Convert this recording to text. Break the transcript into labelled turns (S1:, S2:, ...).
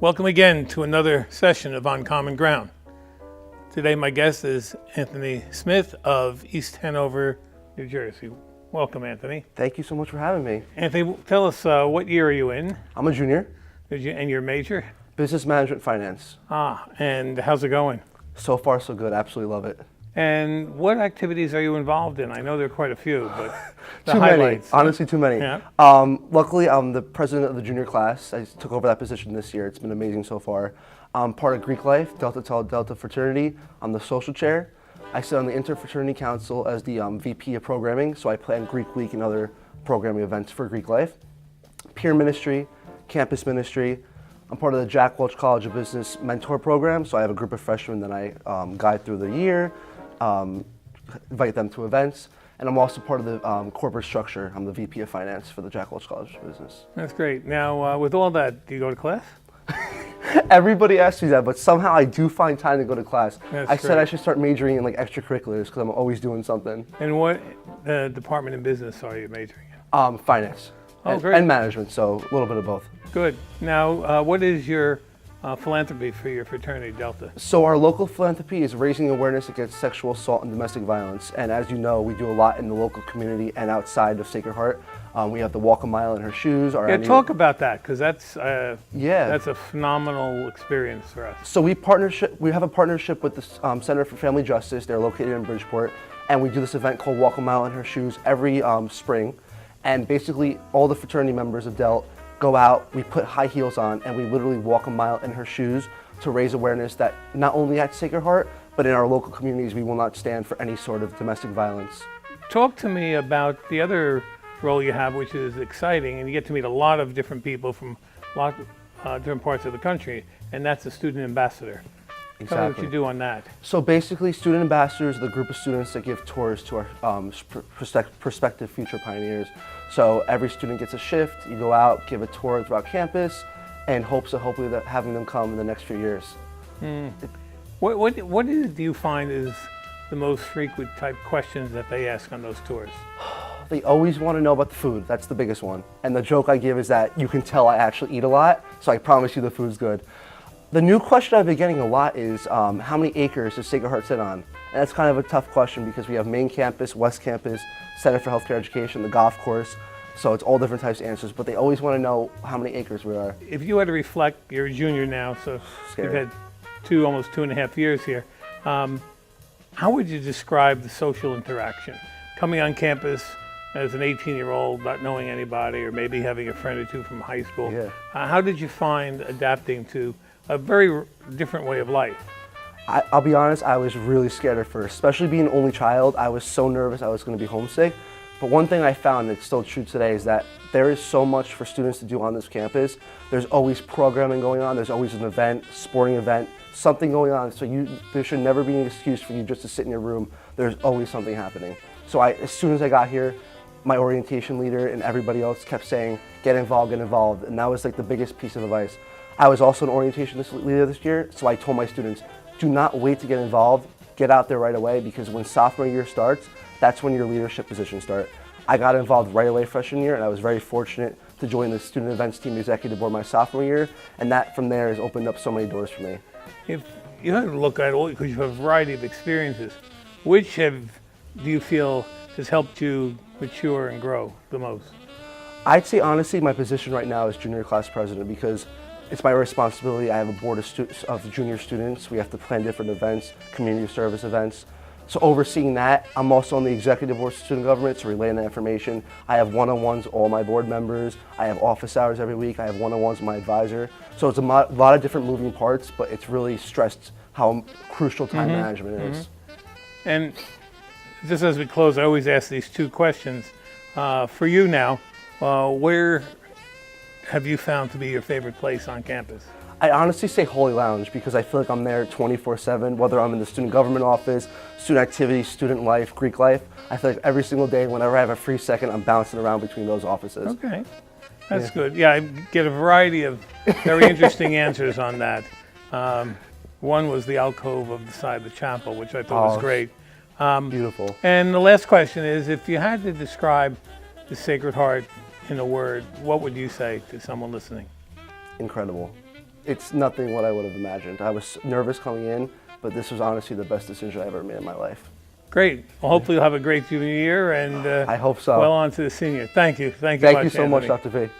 S1: Welcome again to another session of On Common Ground. Today my guest is Anthony Smith of East Hanover, New Jersey. Welcome, Anthony.
S2: Thank you so much for having me.
S1: Anthony, tell us what year are you in?
S2: I'm a junior.
S1: And your major?
S2: Business management finance.
S1: And how's it going?
S2: So far so good, absolutely love it.
S1: And what activities are you involved in? I know there are quite a few, but the
S2: Too
S1: highlights.
S2: many, honestly too many.
S1: Yeah.
S2: Luckily, I'm the president of the junior class. I took over that position this year. It's been amazing so far. I'm part of Greek Life, Delta Tau Delta fraternity. I'm the social chair. I sit on the interfraternity council as the VP of programming, so I plan Greek Week and other programming events for Greek Life. Peer ministry, campus ministry. I'm part of the Jack Welch College of Business mentor program, so I have a group of freshmen that I guide through the year, invite them to events, and I'm also part of the corporate structure. I'm the VP of Finance for the Jack Welch College of Business.
S1: That's great. Now, with all that, do you go to class?
S2: Everybody asks me that, but somehow I do find time to go to class.
S1: That's
S2: I said
S1: great.
S2: I should start majoring in like extracurriculars because I'm always doing something.
S1: And what department in business are you majoring in?
S2: Finance
S1: Oh,
S2: and,
S1: great.
S2: and management, so a little bit of both.
S1: Good. Now, what is your philanthropy for your fraternity, Delta?
S2: So our local philanthropy is raising awareness against sexual assault and domestic violence. And as you know, we do a lot in the local community and outside of Sacred Heart. We have the Walk a Mile in Her Shoes. Our
S1: Yeah,
S2: annual-
S1: talk about that, because that's
S2: Yeah.
S1: that's a phenomenal experience for us.
S2: So we have a partnership with the Center for Family Justice. They're located in Bridgeport. And we do this event called Walk a Mile in Her Shoes every spring. And basically all the fraternity members of DELT go out, we put high heels on, and we literally walk a mile in her shoes to raise awareness that not only at Sacred Heart, but in our local communities, we will not stand for any sort of domestic violence.
S1: Talk to me about the other role you have, which is exciting, and you get to meet a lot of different people from a lot different parts of the country, and that's the student ambassador. Tell me what you do on that.
S2: So basically, student ambassadors are the group of students that give tours to our prospective future pioneers. So every student gets a shift, you go out, give a tour throughout campus, and hopefully that having them come in the next few years.
S1: What do you find is the most frequent type questions that they ask on those tours?
S2: They always want to know about the food, that's the biggest one. And the joke I give is that you can tell I actually eat a lot, so I promise you the food's good. The new question I've been getting a lot is how many acres does Sacred Heart sit on? And that's kind of a tough question because we have main campus, west campus, Center for Healthcare Education, the golf course, so it's all different types of answers, but they always want to know how many acres we are.
S1: If you had to reflect, you're a junior now, so
S2: Scary.
S1: you've had almost 2.5 years here. How would you describe the social interaction? Coming on campus as an 18-year-old, not knowing anybody, or maybe having a friend or two from high school.
S2: Yeah.
S1: How did you find adapting to a very different way of life?
S2: I'll be honest, I was really scared at first, especially being an only child. I was so nervous I was going to be homesick. But one thing I found that's still true today is that there is so much for students to do on this campus. There's always programming going on. There's always an event, sporting event, something going on. So there should never be an excuse for you just to sit in your room. There's always something happening. So as soon as I got here, my orientation leader and everybody else kept saying, get involved, get involved. And that was like the biggest piece of advice. I was also an orientation leader this year, so I told my students, do not wait to get involved, get out there right away, because when sophomore year starts, that's when your leadership positions start. I got involved right away freshman year, and I was very fortunate to join the student events team executive board my sophomore year, and that from there has opened up so many doors for me.
S1: If you had to look at all, because you have a variety of experiences, which do you feel has helped you mature and grow the most?
S2: I'd say honestly my position right now is junior class president because it's my responsibility. I have a board of junior students. We have to plan different events, community service events. So overseeing that, I'm also on the executive board of student government, so relaying that information. I have one-on-ones with all my board members. I have office hours every week. I have one-on-ones with my advisor. So it's a lot of different moving parts, but it's really stressed how crucial time management is.
S1: And just as we close, I always ask these two questions. For you now, where have you found to be your favorite place on campus?
S2: I honestly say Holy Lounge because I feel like I'm there 24/7, whether I'm in the student government office, student activities, student life, Greek life. I feel like every single day, whenever I have a free second, I'm bouncing around between those offices.
S1: Okay, that's good. Yeah, I get a variety of very interesting answers on that. One was the alcove of the side of the chapel, which I thought was great.
S2: Beautiful.
S1: And the last question is, if you had to describe the Sacred Heart in a word, what would you say to someone listening?
S2: Incredible. it's nothing what I would have imagined. I was nervous coming in, but this was honestly the best decision I ever made in my life.
S1: Great. Well, hopefully you'll have a great junior year and
S2: I hope so.
S1: well on to the senior. Thank you. Thank you
S2: Thank
S1: much,
S2: you so much,
S1: Anthony.
S2: Dr. V.